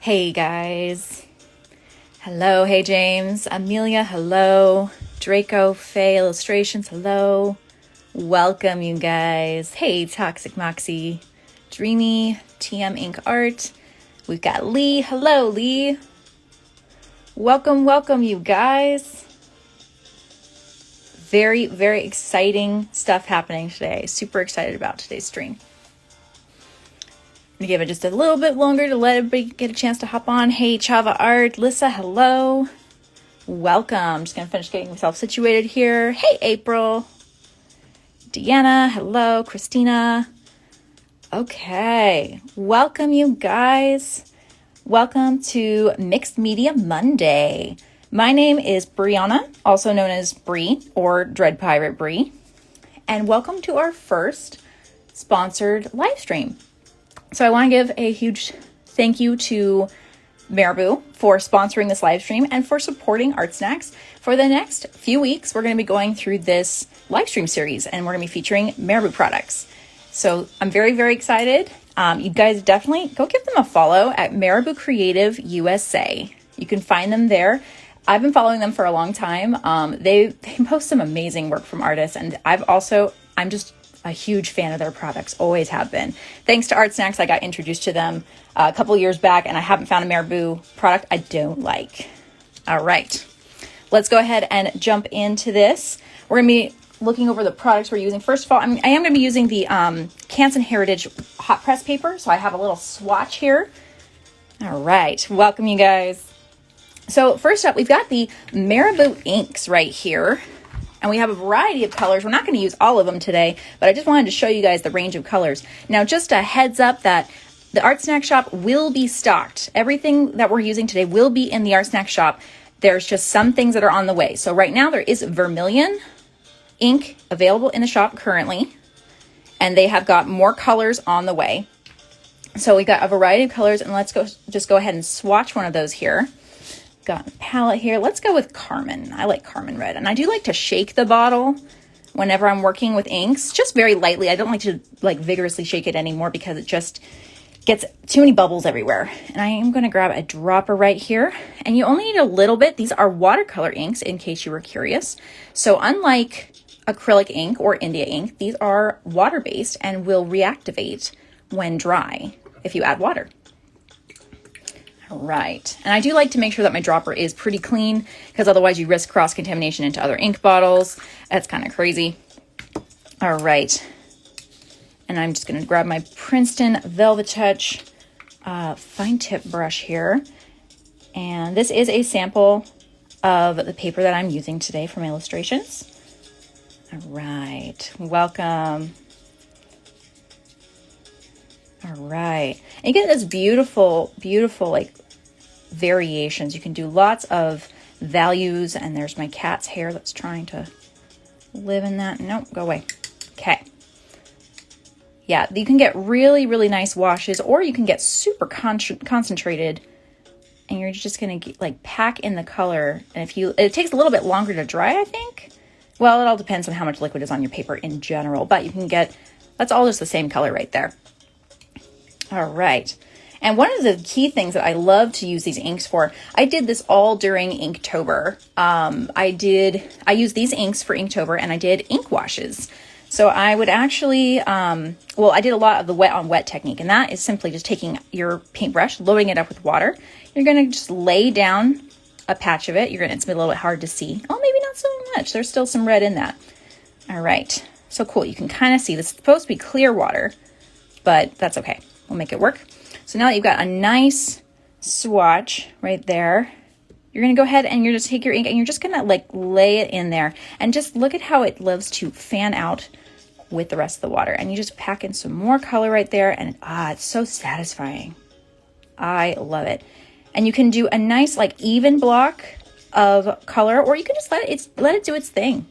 Hey guys. Hello. Hey James. Amelia. Hello. Draco. Faye. Illustrations. Hello. Welcome you guys. Hey Toxic Moxie. Dreamy. TM Ink Art. We've got Lee. Hello Lee. Welcome you guys. Very, very exciting stuff happening today. Super excited about today's stream. I'm gonna give it just a little bit longer to let everybody get a chance to hop on. Hey, Chava Art, Lissa, hello. Welcome. I'm just gonna finish getting myself situated here. Hey, April. Deanna, hello. Christina. Okay. Welcome, you guys. Welcome to Mixed Media Monday. My name is Brianna, also known as Bree or Dread Pirate Bree. And welcome to our first sponsored live stream. So I want to give a huge thank you to Marabou for sponsoring this live stream and for supporting ArtSnacks. For the next few weeks, we're going to be going through this live stream series and we're going to be featuring Marabou products. So I'm very, very excited. You guys definitely go give them a follow at Marabou Creative USA. You can find them there. I've been following them for a long time. They post some amazing work from artists, and I'm just a huge fan of their products, always have been. Thanks to ArtSnacks, I got introduced to them a couple years back, and I haven't found a Marabou product I don't like. All right, let's go ahead and jump into this. We're going to be looking over the products we're using. First of all, I am going to be using the Canson Heritage hot press paper, so I have a little swatch here. All right, welcome you guys. So first up, we've got the Marabou Inks right here. And we have a variety of colors. We're not going to use all of them today, but I just wanted to show you guys the range of colors. Now, just a heads up that the ArtSnack shop will be stocked. Everything that we're using today will be in the ArtSnack shop. There's just some things that are on the way. So right now there is vermilion ink available in the shop currently, and they have got more colors on the way. So we got a variety of colors, and let's just go ahead and swatch one of those here. Got a palette here. Let's go with Carmen. I like Carmen Red, and I do like to shake the bottle whenever I'm working with inks, just very lightly. I don't like to vigorously shake it anymore because it just gets too many bubbles everywhere. And I am going to grab a dropper right here, and you only need a little bit. These are watercolor inks, in case you were curious. So unlike acrylic ink or India ink, these are water-based and will reactivate when dry if you add water. All right, and I do like to make sure that my dropper is pretty clean because otherwise you risk cross-contamination into other ink bottles. That's kind of crazy. All right, and I'm just going to grab my Princeton Velvet Touch fine tip brush here. And this is a sample of the paper that I'm using today for my illustrations. All right, welcome. All right, and you get this beautiful, variations. You can do lots of values, and there's my cat's hair that's trying to live in that. Nope, go away. Okay. Yeah, you can get really, really nice washes, or you can get super concentrated, and you're just gonna pack in the color. And it takes a little bit longer to dry, I think. Well, it all depends on how much liquid is on your paper in general, but you can get, that's all just the same color right there. All right. And one of the key things that I love to use these inks for, I did this all during Inktober. I used these inks for Inktober, and I did ink washes. So I would actually, I did a lot of the wet on wet technique, and that is simply just taking your paintbrush, loading it up with water. You're going to just lay down a patch of it. It's a little bit hard to see. Oh, maybe not so much. There's still some red in that. All right. So cool. You can kind of see this is supposed to be clear water, but that's okay. We'll make it work. So now that you've got a nice swatch right there, you're going to go ahead and you're just take your ink and you're just going to lay it in there and just look at how it loves to fan out with the rest of the water. And you just pack in some more color right there, and it's so satisfying. I love it. And you can do a nice even block of color, or you can just let it do its thing.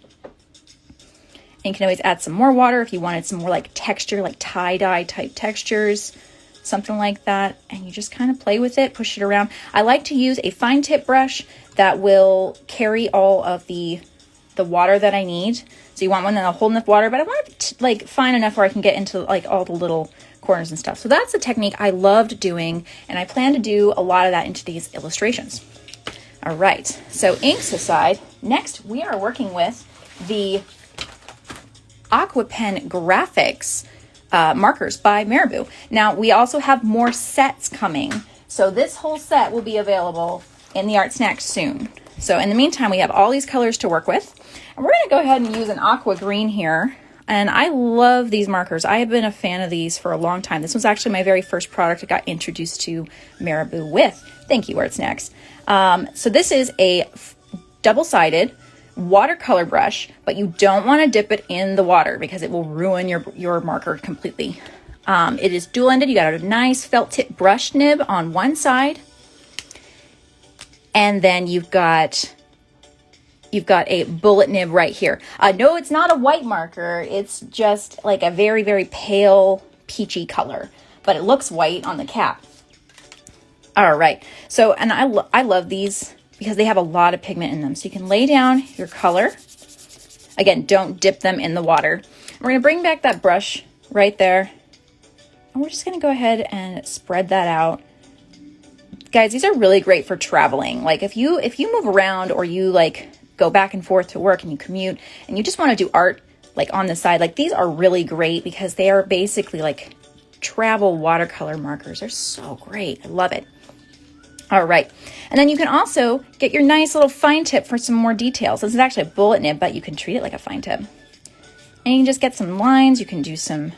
And you can always add some more water if you wanted some more texture, tie-dye type textures, something like that. And you just kind of play with it, push it around. I like to use a fine tip brush that will carry all of the water that I need. So you want one that'll hold enough water, but I want it to, like, fine enough where I can get into like all the little corners and stuff. So that's a technique I loved doing, and I plan to do a lot of that into these illustrations. All right, so inks aside, next we are working with the Aqua Pen Graphics markers by Marabou. Now, we also have more sets coming, so this whole set will be available in the ArtSnacks soon. So in the meantime, we have all these colors to work with, and we're going to go ahead and use an aqua green here. And I love these markers. I have been a fan of these for a long time. This was actually my very first product I got introduced to Marabou with. Thank you, ArtSnacks. So this is a double-sided watercolor brush, but you don't want to dip it in the water because it will ruin your marker completely. It is dual-ended. You got a nice felt tip brush nib on one side, and then you've got a bullet nib right here. No, it's not a white marker. It's just like a very, very pale peachy color, but it looks white on the cap. All right. So, and I love these because they have a lot of pigment in them. So you can lay down your color. Again, don't dip them in the water. We're going to bring back that brush right there. And we're just going to go ahead and spread that out. Guys, these are really great for traveling. Like if you move around, or you like go back and forth to work and you commute and you just want to do art like on the side, like these are really great because they are basically like travel watercolor markers. They're so great. I love it. All right. And then you can also get your nice little fine tip for some more details. This is actually a bullet nib, but you can treat it like a fine tip. And you can just get some lines. You can do some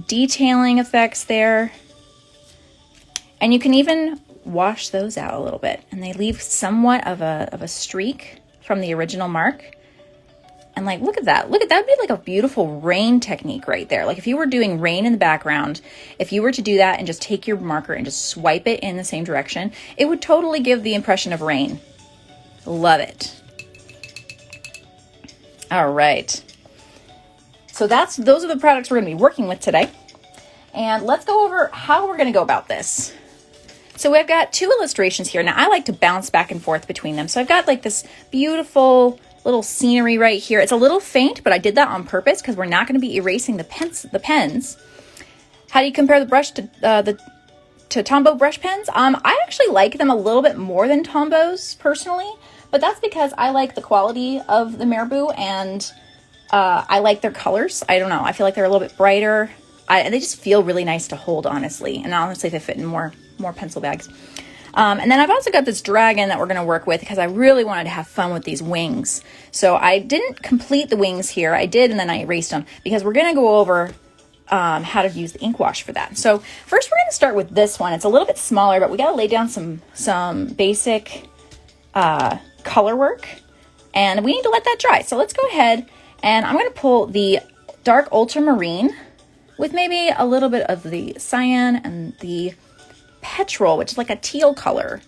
detailing effects there. And you can even wash those out a little bit. And they leave somewhat of a streak from the original mark. And like, look at that. Look at that. Would be like a beautiful rain technique right there. Like if you were doing rain in the background, if you were to do that and just take your marker and just swipe it in the same direction, it would totally give the impression of rain. Love it. All right. So those are the products we're going to be working with today. And let's go over how we're going to go about this. So we've got two illustrations here. Now I like to bounce back and forth between them. So I've got like this beautiful little scenery right here. It's a little faint, but I did that on purpose because we're not going to be erasing the pens. How do you compare the brush to Tombow brush pens? I actually like them a little bit more than Tombow's personally, but that's because I like the quality of the Marabou, and I like their colors. I don't know. I feel like they're a little bit brighter. They just feel really nice to hold, honestly. And honestly, they fit in more pencil bags. And then I've also got this dragon that we're going to work with because I really wanted to have fun with these wings. So I didn't complete the wings here. I did, and then I erased them because we're going to go over how to use the ink wash for that. So first we're going to start with this one. It's a little bit smaller, but we got to lay down some basic color work, and we need to let that dry. So let's go ahead, and I'm going to pull the dark ultramarine with maybe a little bit of the cyan and the petrol, which is like a teal color.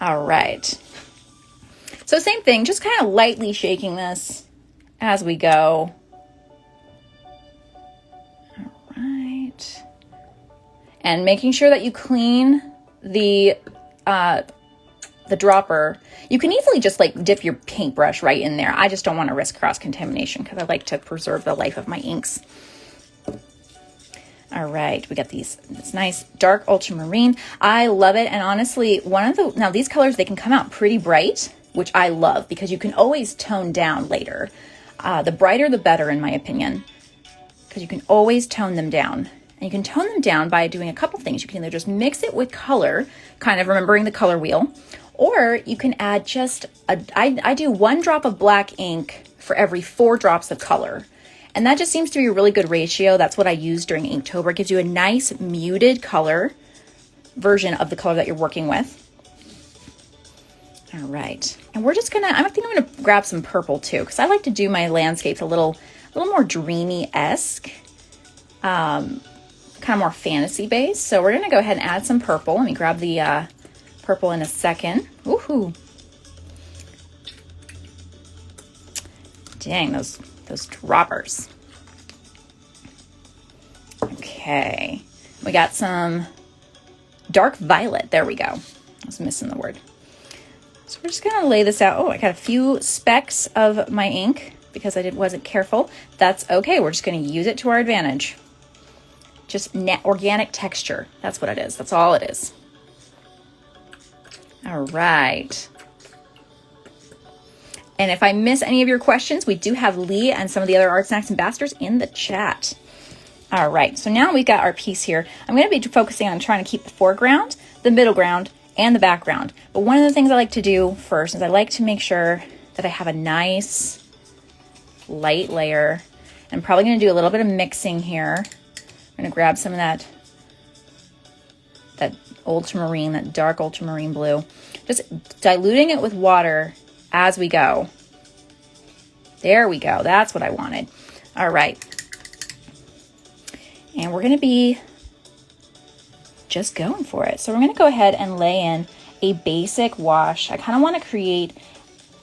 All right. So same thing, just kind of lightly shaking this as we go. All right. And making sure that you clean the dropper. You can easily just like dip your paintbrush right in there. I just don't want to risk cross-contamination because I like to preserve the life of my inks. All right, we got this nice dark ultramarine. I love it, and honestly, now these colors, they can come out pretty bright, which I love because you can always tone down later. The brighter, the better, in my opinion, because you can always tone them down. And you can tone them down by doing a couple things. You can either just mix it with color, kind of remembering the color wheel, or you can add just I do 1 drop of black ink for every 4 drops of color. And that just seems to be a really good ratio. That's what I use during Inktober. It gives you a nice muted color version of the color that you're working with. All right. And we're just gonna, I think I'm gonna grab some purple too, because I like to do my landscapes a little more dreamy-esque, kind of more fantasy based. So we're gonna go ahead and add some purple. Let me grab the purple in a second. Woohoo. Dang, those droppers. Okay, we got some dark violet. There we go. I was missing the word. So we're just gonna lay this out. Oh, I got a few specks of my ink because I wasn't careful. That's okay. We're just going to use it to our advantage. Just organic texture. That's what it is. That's all it is. All right. And if I miss any of your questions, we do have Lee and some of the other ArtSnacks ambassadors in the chat. All right, so now we've got our piece here. I'm going to be focusing on trying to keep the foreground, the middle ground, and the background. But one of the things I like to do first is I like to make sure that I have a nice light layer. I'm probably going to do a little bit of mixing here. I'm going to grab some of that ultramarine, that dark ultramarine blue. Just diluting it with water as we go. There we go. That's what I wanted. All right. And we're going to be just going for it. So we're going to go ahead and lay in a basic wash. I kind of want to create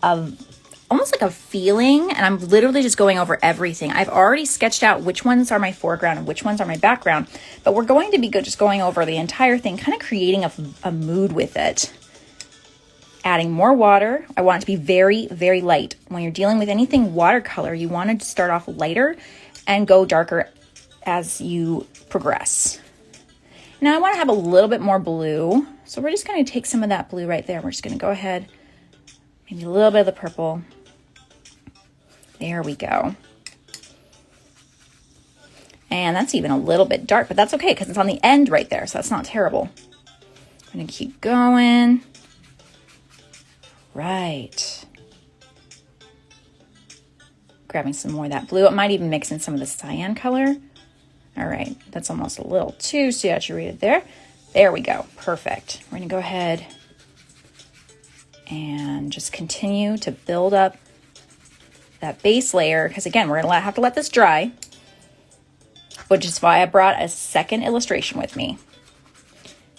almost like a feeling, and I'm literally just going over everything. I've already sketched out which ones are my foreground and which ones are my background, but we're going to be just going over the entire thing, kind of creating a mood with it. Adding more water. I want it to be very, very light. When you're dealing with anything watercolor, you want to start off lighter and go darker as you progress. Now I want to have a little bit more blue. So we're just going to take some of that blue right there. We're just going to go ahead, maybe a little bit of the purple. There we go. And that's even a little bit dark, but that's okay because it's on the end right there. So that's not terrible. I'm going to keep going. Right. Grabbing some more of that blue. It might even mix in some of the cyan color. All right, that's almost a little too saturated there. There we go, perfect. We're gonna go ahead and just continue to build up that base layer, because again, we're gonna have to let this dry, which is why I brought a second illustration with me.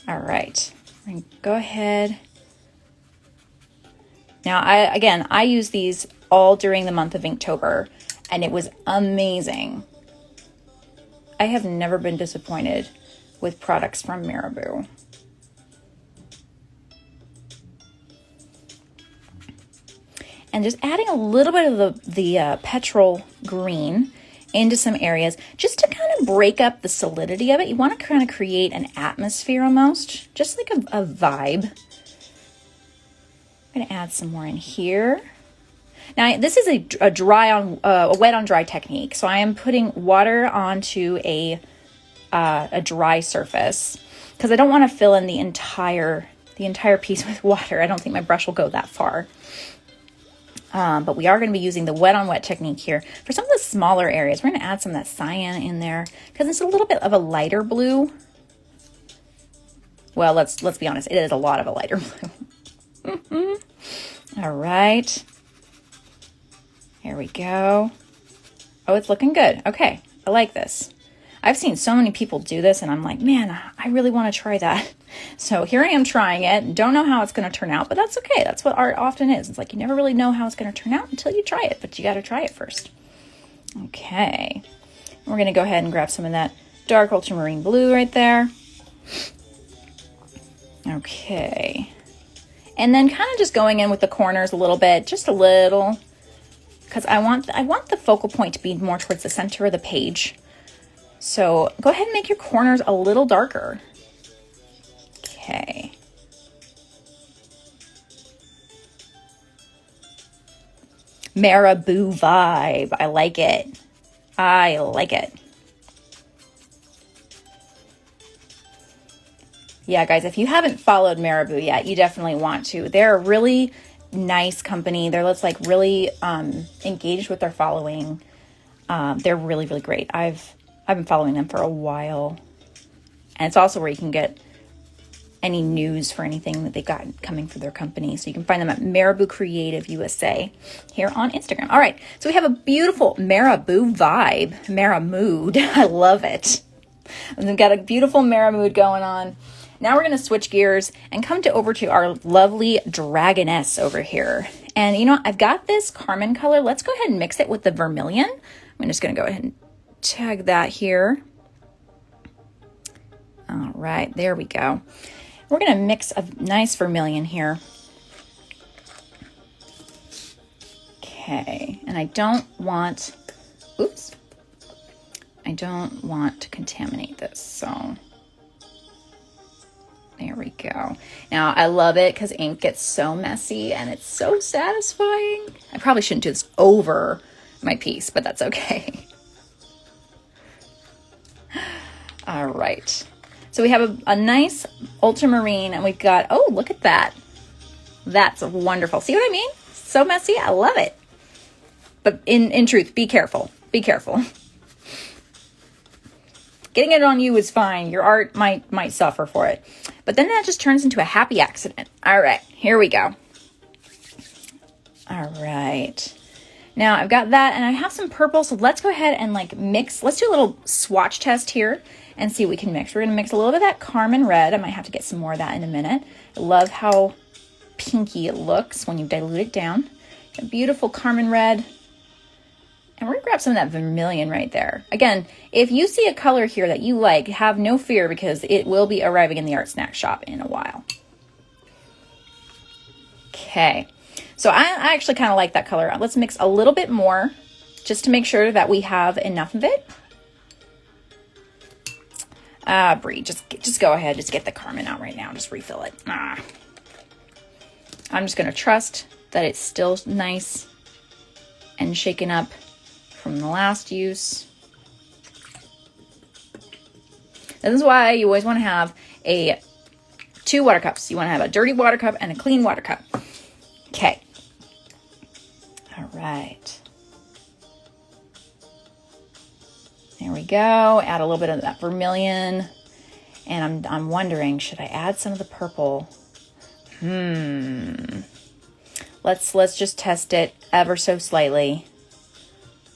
All right, we're gonna go ahead. Now, I use these all during the month of Inktober, and it was amazing. I have never been disappointed with products from Marabou. And just adding a little bit of the petrol green into some areas, just to kind of break up the solidity of it. You want to kind of create an atmosphere almost, just like a vibe. I'm going to add some more in here. Now, this is a wet on dry technique. So I am putting water onto a dry surface because I don't want to fill in the entire piece with water. I don't think my brush will go that far. But we are going to be using the wet on wet technique here for some of the smaller areas. We're going to add some of that cyan in there because it's a little bit of a lighter blue. Well, let's be honest. It is a lot of a lighter blue. All right. Here we go. Oh, it's looking good. Okay. I like this. I've seen so many people do this and I'm like, man, I really want to try that. So here I am trying it. Don't know how it's going to turn out, but that's okay. That's what art often is. It's like you never really know how it's going to turn out until you try it, but you got to try it first. Okay. We're going to go ahead and grab some of that dark ultramarine blue right there. Okay. And then kind of just going in with the corners a little bit, just a little, because I want the focal point to be more towards the center of the page. So go ahead and make your corners a little darker. Okay. Marabou vibe. I like it. I like it. Yeah, guys, if you haven't followed Marabou yet, you definitely want to. They're a really nice company. They're like really engaged with their following. They're really, really great. I've been following them for a while. And it's also where you can get any news for anything that they've got coming for their company. So you can find them at Marabou Creative USA here on Instagram. All right, so we have a beautiful Marabou vibe, Maramood. I love it. And we've got a beautiful Maramood going on. Now we're going to switch gears and come over to our lovely dragoness over here. And you know, I've got this Carmine color. Let's go ahead and mix it with the vermilion. I'm just going to go ahead and tag that here. All right, there we go. We're going to mix a nice vermilion here. Okay. Okay, and I don't want, oops, I don't want to contaminate this, so there we go. Now, I love it because ink gets so messy and it's so satisfying. I probably shouldn't do this over my piece, but that's okay. All right. So we have a nice ultramarine, and we've got, oh, look at that. That's wonderful. See what I mean? So messy. I love it. But in truth, be careful. Be careful. Getting it on you is fine. Your art might suffer for it. But then that just turns into a happy accident. All right, here we go. All right. Now I've got that, and I have some purple, so let's go ahead and like mix. Let's do a little swatch test here and see what we can mix. We're gonna mix a little bit of that Carmine red. I might have to get some more of that in a minute. I love how pinky it looks when you dilute it down. A beautiful Carmine red. And we're gonna grab some of that vermilion right there. Again, if you see a color here that you like, have no fear because it will be arriving in the ArtSnacks shop in a while. Okay, so I actually kind of like that color. Let's mix a little bit more just to make sure that we have enough of it. Brie, just go ahead, just get the Carmine out right now, just refill it. I'm just gonna trust that it's still nice and shaken up from the last use. This is why you always want to have two water cups. You want to have a dirty water cup and a clean water cup. Okay. All right. There we go. Add a little bit of that vermilion. And I'm wondering, should I add some of the purple? Let's just test it ever so slightly.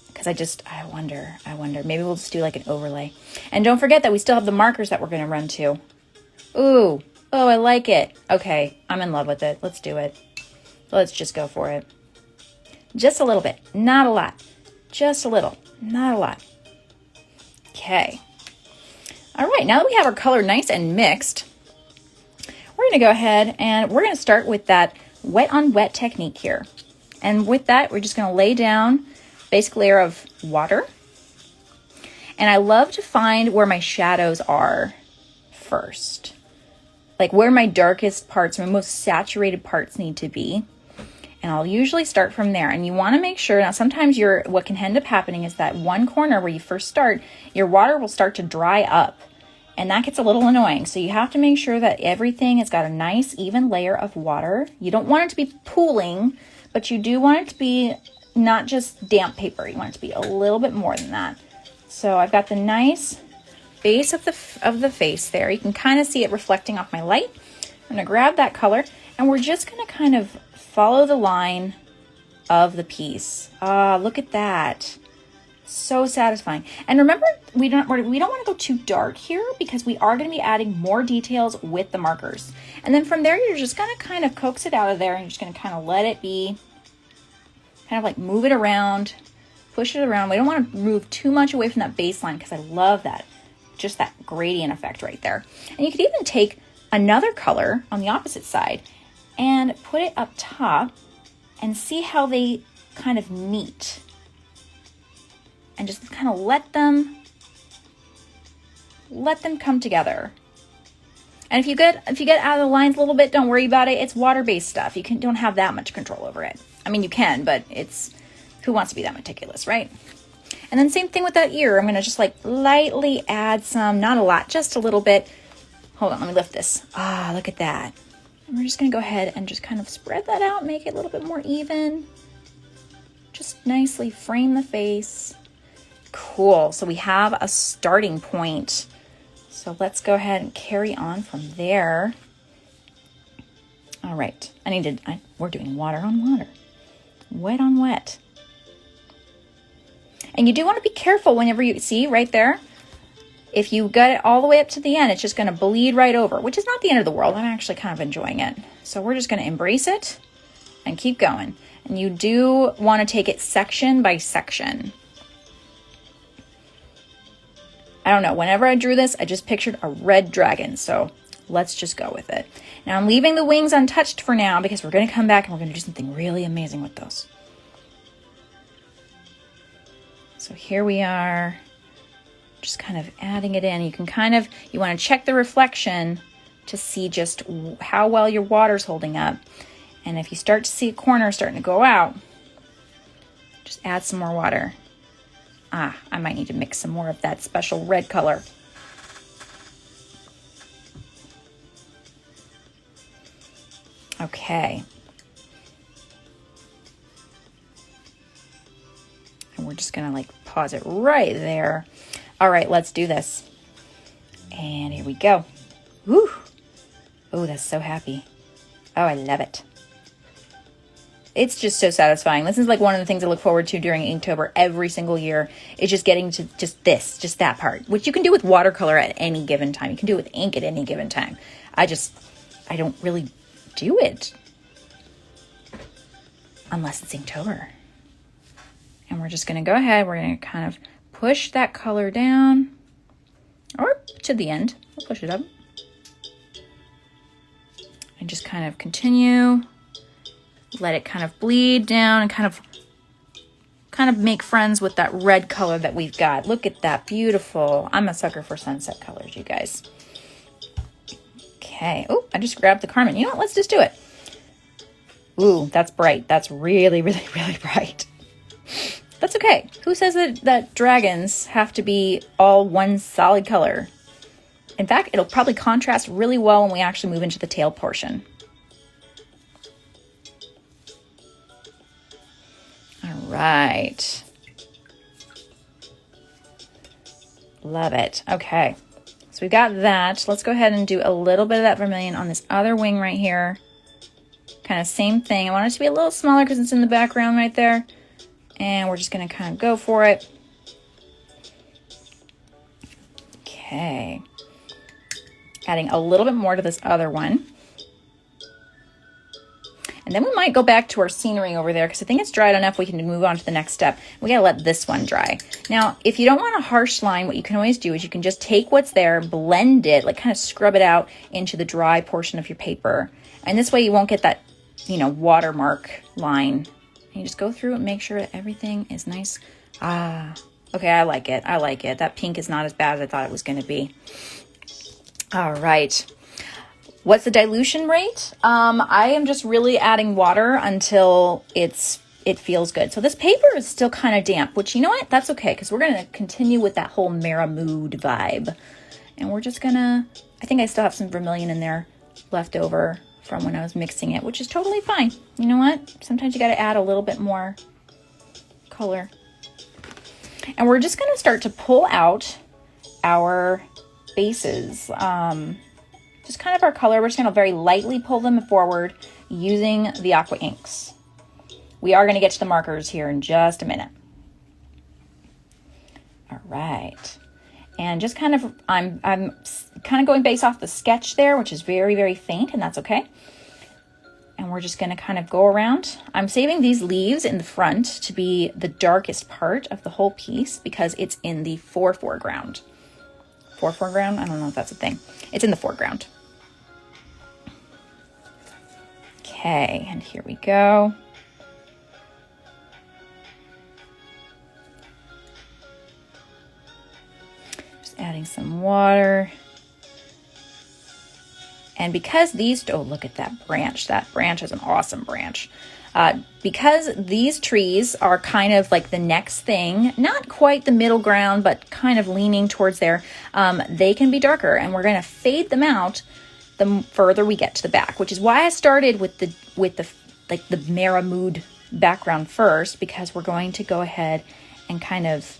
Because I wonder, maybe we'll just do like an overlay. And don't forget that we still have the markers that we're going to run to. Ooh, oh, I like it. Okay, I'm in love with it. Let's do it. Let's just go for it. Just a little bit, not a lot. Just a little, not a lot. Okay. All right, now that we have our color nice and mixed, we're going to go ahead and we're going to start with that wet on wet technique here. And with that, we're just going to lay down basic layer of water. And I love to find where my shadows are first. Like where my darkest parts, my most saturated parts need to be. And I'll usually start from there. And you want to make sure, now sometimes what can end up happening is that one corner where you first start, your water will start to dry up. And that gets a little annoying. So you have to make sure that everything has got a nice even layer of water. You don't want it to be pooling, but you do want it to be not just damp paper. You want it to be a little bit more than that. So I've got the nice base of the face there. You can kind of see it reflecting off my light. I'm going to grab that color and we're just going to kind of follow the line of the piece. Look at that. So satisfying. And remember, we don't want to go too dark here because we are going to be adding more details with the markers. And then from there, you're just going to kind of coax it out of there and you're just going to kind of let it be. Kind of like move it around, push it around. We don't want to move too much away from that baseline because I love that, just that gradient effect right there. And you could even take another color on the opposite side and put it up top and see how they kind of meet. And just kind of let them come together. And if you get out of the lines a little bit, don't worry about it. It's water-based stuff. You don't have that much control over it. I mean, you can, but who wants to be that meticulous, right? And then same thing with that ear. I'm going to just like lightly add some, not a lot, just a little bit. Hold on, let me lift this. Look at that. And we're just going to go ahead and just kind of spread that out, make it a little bit more even. Just nicely frame the face. Cool. So we have a starting point. So let's go ahead and carry on from there. All right. We're doing water on water. Wet on wet. And you do want to be careful whenever you see right there. If you get it all the way up to the end, it's just going to bleed right over, which is not the end of the world. I'm actually kind of enjoying it. So we're just going to embrace it and keep going. And you do want to take it section by section. I don't know. Whenever I drew this, I just pictured a red dragon. So let's just go with it. Now I'm leaving the wings untouched for now because we're going to come back and we're going to do something really amazing with those. So here we are, just kind of adding it in. You can you want to check the reflection to see just how well your water's holding up. And if you start to see a corner starting to go out, just add some more water. I might need to mix some more of that special red color. Okay. And we're just gonna like pause it right there. All right, let's do this. And here we go. Woo! Oh, that's so happy. Oh, I love it. It's just so satisfying. This is like one of the things I look forward to during Inktober every single year. Is just getting to just that part, which you can do with watercolor at any given time. You can do it with ink at any given time. I don't really do it unless it's Inktober. And we're just going to go ahead. We're going to kind of push that color down or to the end. We'll push it up. And just kind of continue. Let it kind of bleed down and kind of make friends with that red color that we've got. Look at that, beautiful. I'm a sucker for sunset colors, you guys. Okay. Oh, I just grabbed the Carmen. You know what? Let's just do it. Ooh, that's bright. That's really, really, really bright. That's okay. Who says that dragons have to be all one solid color? In fact, it'll probably contrast really well when we actually move into the tail portion. All right. Love it. Okay. So we've got that. Let's go ahead and do a little bit of that vermilion on this other wing right here. Kind of same thing. I want it to be a little smaller because it's in the background right there. And we're just going to kind of go for it. Okay. Adding a little bit more to this other one. And then we might go back to our scenery over there because I think it's dried enough we can move on to the next step. We got to let this one dry. Now, if you don't want a harsh line, what you can always do is you can just take what's there, blend it, like kind of scrub it out into the dry portion of your paper. And this way you won't get that, watermark line. And you just go through and make sure that everything is nice. Okay, I like it. I like it. That pink is not as bad as I thought it was going to be. All right. What's the dilution rate? I am just really adding water until it feels good. So this paper is still kind of damp, which you know what? That's okay because we're going to continue with that whole Marabu vibe. And we're just going to, I think I still have some vermilion in there left over from when I was mixing it, which is totally fine. You know what? Sometimes you got to add a little bit more color. And we're just going to start to pull out our bases. Just kind of our color. We're just going to very lightly pull them forward using the aqua inks. We are going to get to the markers here in just a minute. All right. And just kind of, I'm kind of going based off the sketch there, which is very, very faint, and that's okay. And we're just going to kind of go around. I'm saving these leaves in the front to be the darkest part of the whole piece because it's in the foreground. Foreground? I don't know if that's a thing. It's in the foreground. Okay, and here we go. Just adding some water. And because these, oh, look at that branch. That branch is an awesome branch. Because these trees are kind of like the next thing, not quite the middle ground, but kind of leaning towards there, they can be darker. And we're going to fade them out the further we get to the back, which is why I started with the Marabou background first, because we're going to go ahead and kind of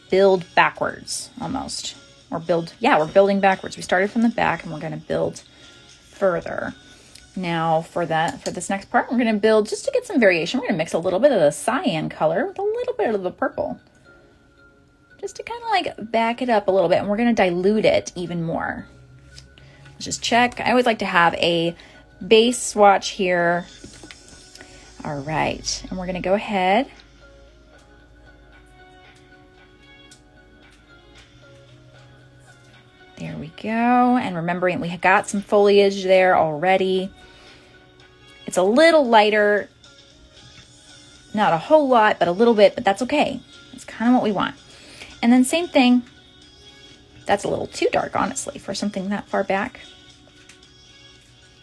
build backwards almost. We're building backwards. We started from the back and we're going to build further. Now for this next part, we're going to build, just to get some variation, we're going to mix a little bit of the cyan color with a little bit of the purple. Just to kind of like back it up a little bit, and we're going to dilute it even more. Let's just check. I always like to have a base swatch here. All right, and we're going to go ahead. There we go. And remembering we have got some foliage there already. It's a little lighter Not a whole lot, but a little bit, but that's okay. That's kind of what we want. And then same thing. That's a little too dark, honestly, for something that far back.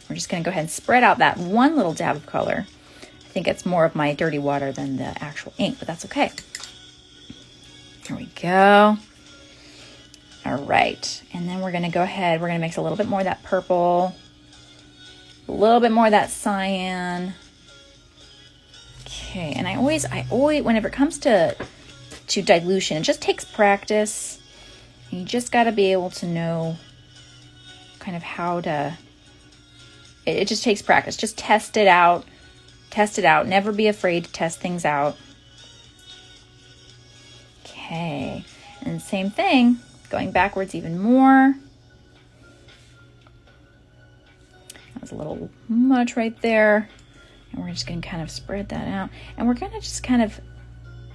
We're just going to go ahead and spread out that one little dab of color. I think it's more of my dirty water than the actual ink, but that's okay. There we go. All right. And then we're going to go ahead. We're going to mix a little bit more of that purple, a little bit more of that cyan. Okay. And I always, whenever it comes to dilution, it just takes practice. You just got to be able to know kind of how to, it just takes practice. Just test it out. Test it out. Never be afraid to test things out. Okay. And same thing, going backwards even more. That was a little much right there. And we're just going to kind of spread that out. And we're going to just kind of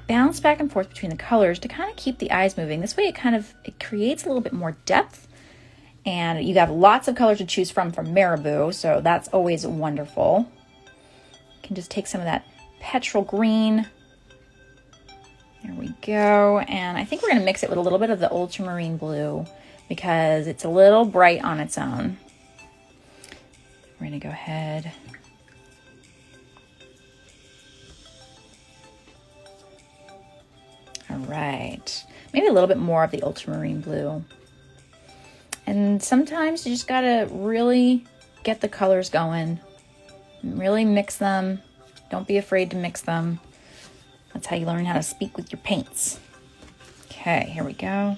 bounce back and forth between the colors to kind of keep the eyes moving. This way it creates a little bit more depth. And you have lots of colors to choose from Marabou, so that's always wonderful. You can just take some of that petrol green. There we go. And I think we're going to mix it with a little bit of the ultramarine blue because it's a little bright on its own. We're going to go ahead. All right. Maybe a little bit more of the ultramarine blue. And sometimes you just got to really get the colors going. Really mix them. Don't be afraid to mix them. That's how you learn how to speak with your paints. Okay, here we go.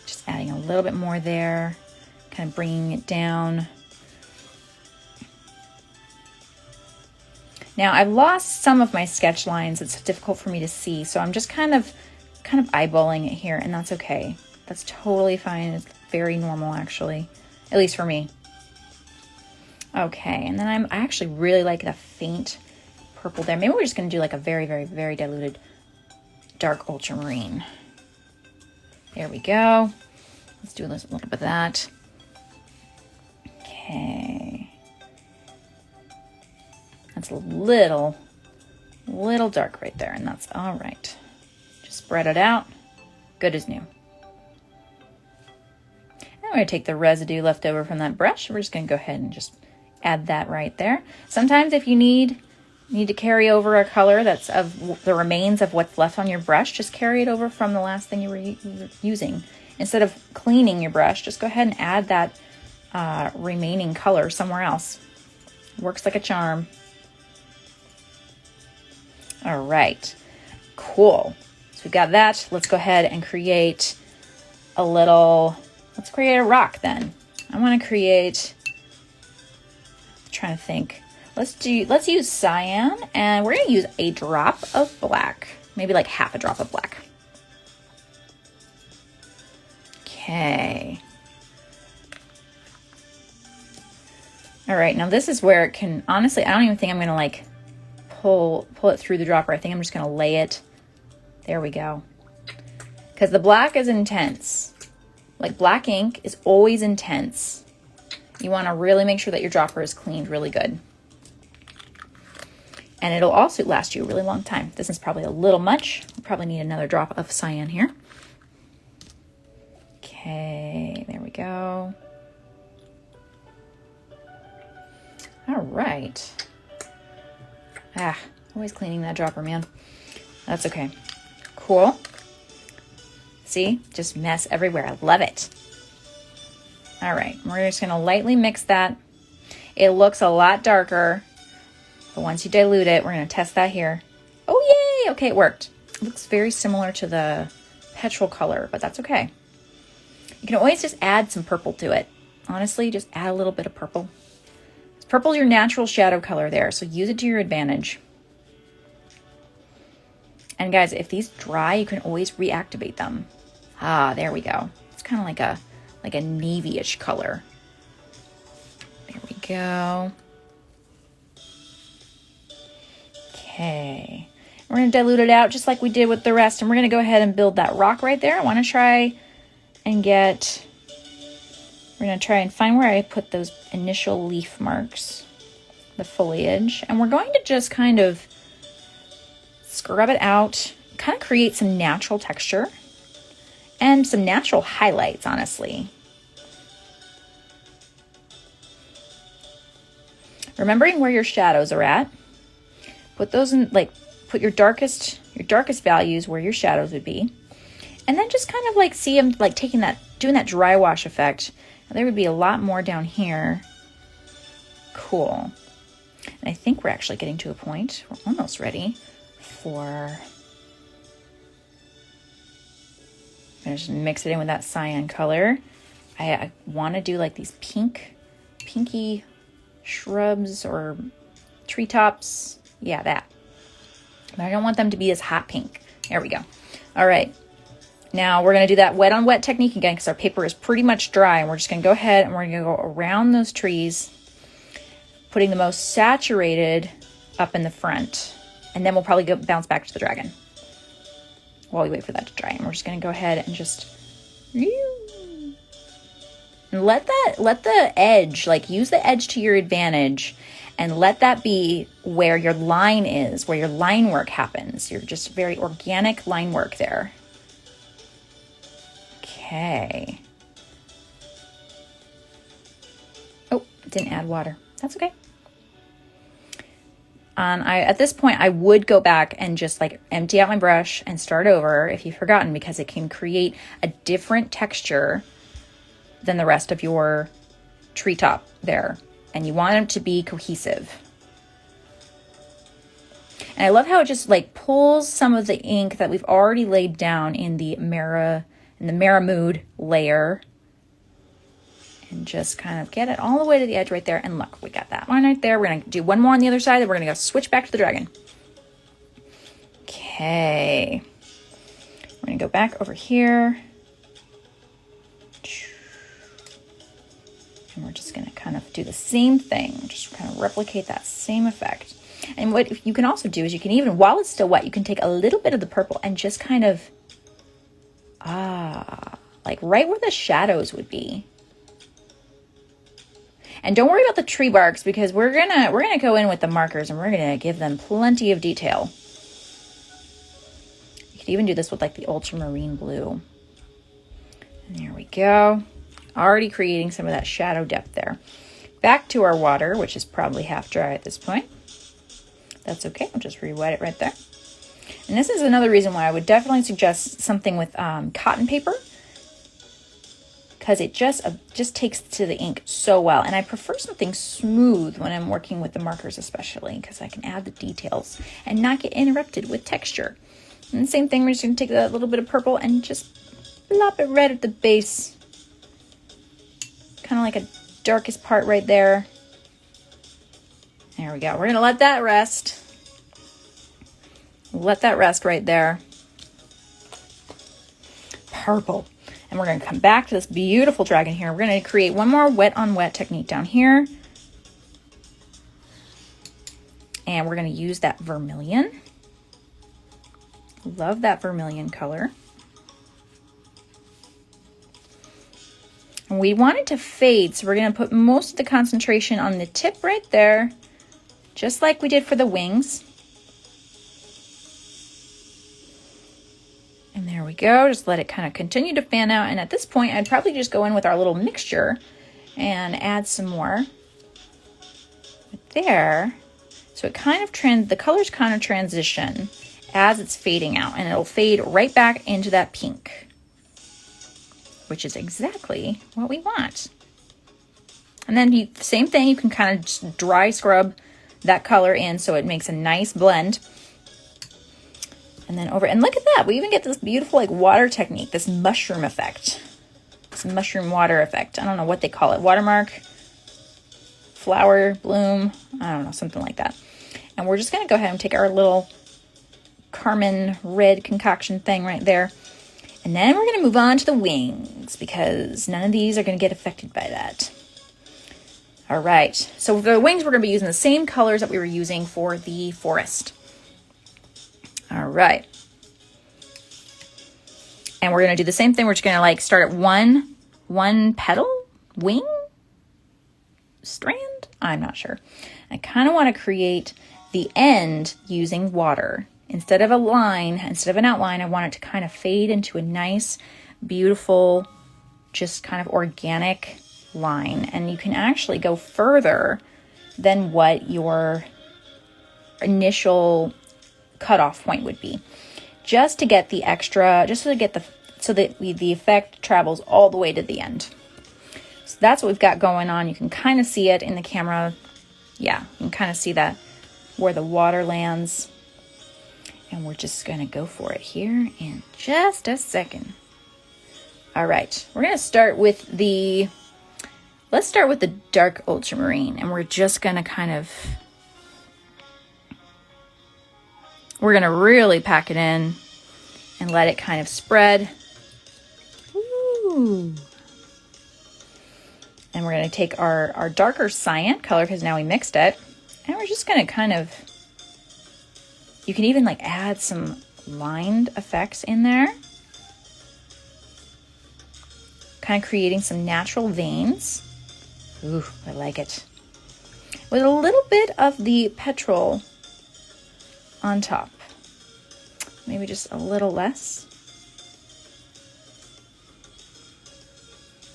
Just adding a little bit more there. Kind of bringing it down. Now, I've lost some of my sketch lines. It's difficult for me to see, so I'm just kind of eyeballing it here, and that's okay. That's totally fine. It's very normal, actually, at least for me. Okay, and then I actually really like the faint purple there. Maybe we're just going to do like a very, very, very diluted dark ultramarine. There we go. Let's do a little bit of that. Okay. That's a little dark right there, and that's all right. Just spread it out. Good as new. Now we're going to take the residue left over from that brush. We're just going to go ahead and just add that right there. Sometimes if you need to carry over a color that's of the remains of what's left on your brush, just carry it over from the last thing you were using. Instead of cleaning your brush, just go ahead and add that remaining color somewhere else. Works like a charm. All right, cool. So we've got that. Let's go ahead and create let's create a rock then. I want to create, I'm trying to think. Let's use cyan, and we're going to use a drop of black, maybe like half a drop of black. Okay. All right, now this is where it can, honestly, I don't even think I'm going to like pull it through the dropper. I think I'm just going to lay it. There we go. Because the black is intense. Like black ink is always intense. You want to really make sure that your dropper is cleaned really good. And it'll also last you a really long time. This is probably a little much. We'll probably need another drop of cyan here. Okay, there we go. All right. Always cleaning that dropper, man. That's okay. Cool. See, just mess everywhere. I love it. All right, we're just gonna lightly mix that. It looks a lot darker, but once you dilute it, we're gonna test that here. Oh, yay, okay, it worked. It looks very similar to the petrol color, but that's okay. You can always just add some purple to it. Honestly, just add a little bit of purple. Purple's your natural shadow color there, so use it to your advantage. And guys, if these dry, you can always reactivate them. There we go. It's kind of like a navy-ish color. There we go. Okay. We're going to dilute it out just like we did with the rest, and we're going to go ahead and build that rock right there. I want to try and we're going to try and find where I put those initial leaf marks. the foliage, and we're going to just kind of scrub it out, kind of create some natural texture and some natural highlights, honestly. Remembering where your shadows are at, put those in, like, put your darkest values where your shadows would be, and then just kind of like see them like doing that dry wash effect. There would be a lot more down here. Cool. And I think we're actually getting to a point, we're almost ready for, I'm gonna just mix it in with that cyan color. I want to do like these pinky shrubs or treetops. Yeah, that. But I don't want them to be as hot pink. There we go. All right. Now we're going to do that wet on wet technique again because our paper is pretty much dry, and we're just going to go ahead and we're going to go around those trees, putting the most saturated up in the front, and then we'll probably bounce back to the dragon while we wait for that to dry. And we're just going to go ahead and just let the edge, like, use the edge to your advantage, and let that be where your line is, where your line work happens. You're just very organic line work there. Okay. Oh, didn't add water. That's okay. At this point, I would go back and just like empty out my brush and start over if you've forgotten, because it can create a different texture than the rest of your treetop there. And you want it to be cohesive. And I love how it just like pulls some of the ink that we've already laid down in the Marabou layer, and just kind of get it all the way to the edge right there. And look, we got that one right there. We're going to do one more on the other side, and we're going to go switch back to the dragon. Okay. We're going to go back over here. And we're just going to kind of do the same thing, just kind of replicate that same effect. And what you can also do is you can even, while it's still wet, you can take a little bit of the purple and just kind of, like right where the shadows would be. And don't worry about the tree barks, because we're gonna go in with the markers and we're gonna give them plenty of detail. You could even do this with like the ultramarine blue. And there we go. Already creating some of that shadow depth there. Back to our water, which is probably half dry at this point. That's okay. I'll just re-wet it right there. And this is another reason why I would definitely suggest something with cotton paper, because it just takes to the ink so well. And I prefer something smooth when I'm working with the markers, especially because I can add the details and not get interrupted with texture. And the same thing, we're just going to take that little bit of purple and just plop it right at the base. Kind of like a darkest part right there. There we go. We're going to let that rest. Let that rest right there. Purple. And we're going to come back to this beautiful dragon here. We're going to create one more wet on wet technique down here. And we're going to use that vermilion. Love that vermilion color. And we want it to fade, so we're going to put most of the concentration on the tip right there, just like we did for the wings. And there we go. Just let it kind of continue to fan out. And at this point, I'd probably just go in with our little mixture and add some more right there. So it kind of the colors kind of transition as it's fading out, and it'll fade right back into that pink, which is exactly what we want. And then same thing, you can kind of just dry scrub that color in so it makes a nice blend. And then and look at that, we even get this beautiful like water technique, this mushroom effect, this mushroom water effect. I don't know what they call it, watermark, flower, bloom, I don't know, something like that. And we're just gonna go ahead and take our little Carmen red concoction thing right there. And then we're going to move on to the wings, because none of these are going to get affected by that. All right. So for the wings, we're going to be using the same colors that we were using for the forest. All right. And we're going to do the same thing. We're just going to like start at one petal, wing, strand. I'm not sure. I kind of want to create the end using water. Instead of a line, instead of an outline, I want it to kind of fade into a nice, beautiful, just kind of organic line. And you can actually go further than what your initial cutoff point would be, just to get the extra, just to get so that the effect travels all the way to the end. So that's what we've got going on. You can kind of see it in the camera. Yeah, you can kind of see that where the water lands. And we're just going to go for it here in just a second. All right, we're going to start with let's start with the dark ultramarine, and we're just going to we're going to really pack it in and let it kind of spread. Ooh. And we're going to take our darker cyan color, because now we mixed it, and we're just going to you can even like add some lined effects in there. Kind of creating some natural veins. Ooh, I like it. With a little bit of the petrol on top. Maybe just a little less.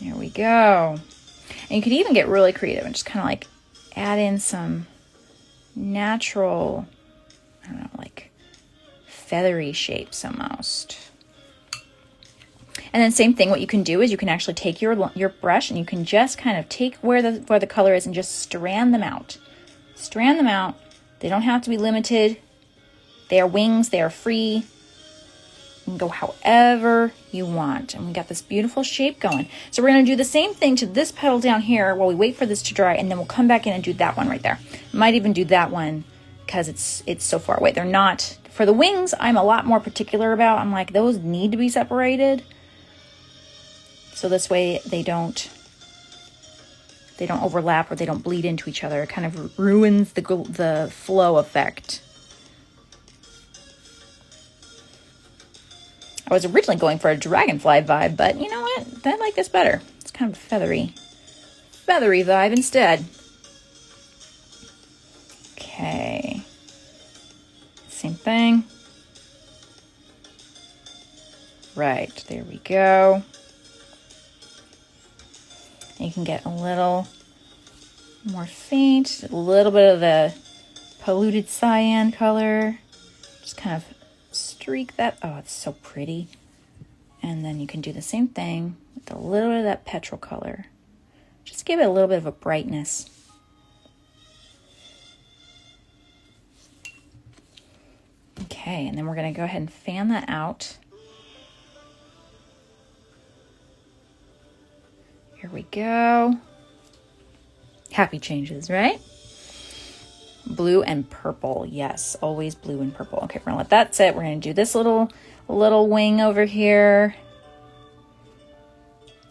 There we go. And you could even get really creative and just kind of like add in some natural, I don't know, like feathery shapes almost. And then same thing, what you can do is you can actually take your brush and you can just kind of take where the color is and just strand them out. Strand them out. They don't have to be limited. They are wings. They are free. You can go however you want. And we got this beautiful shape going. So we're going to do the same thing to this petal down here while we wait for this to dry, and then we'll come back in and do that one right there. Might even do that one because it's so far away. They're not, for the wings, I'm a lot more particular about. I'm like, those need to be separated. So this way they don't overlap or they don't bleed into each other. It kind of ruins the flow effect. I was originally going for a dragonfly vibe, but you know what? I like this better. It's kind of a feathery vibe instead. Okay. Same thing. Right, there we go. You can get a little more faint, a little bit of the polluted cyan color. Just kind of streak that. Oh, it's so pretty. And then you can do the same thing with a little bit of that petrol color. Just give it a little bit of a brightness. Okay, and then we're going to go ahead and fan that out. Here we go. Happy changes, right? Blue and purple. Yes, always blue and purple. Okay, we're gonna let that sit. We're gonna do this little wing over here.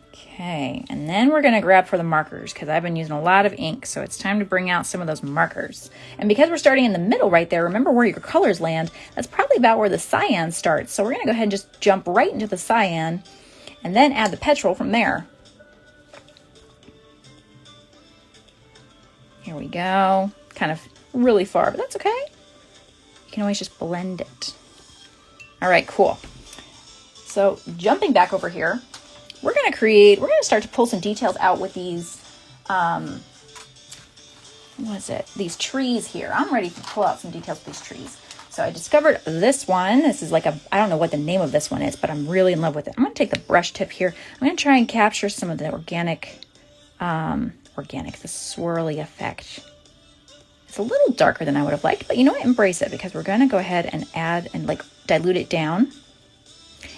Okay, and then we're gonna grab for the markers because I've been using a lot of ink, so it's time to bring out some of those markers. And because we're starting in the middle right there, remember where your colors land, that's probably about where the cyan starts. So we're gonna go ahead and just jump right into the cyan and then add the petrol from there. Here we go. Kind of really far, but that's okay. You can always just blend it. All right, cool. So jumping back over here, we're going to start to pull some details out with these, these trees here. I'm ready to pull out some details with these trees. So I discovered this one. This is like I don't know what the name of this one is, but I'm really in love with it. I'm going to take the brush tip here. I'm going to try and capture some of the organic, the swirly effect. It's a little darker than I would have liked, but you know what? Embrace it because we're going to go ahead and add and like dilute it down.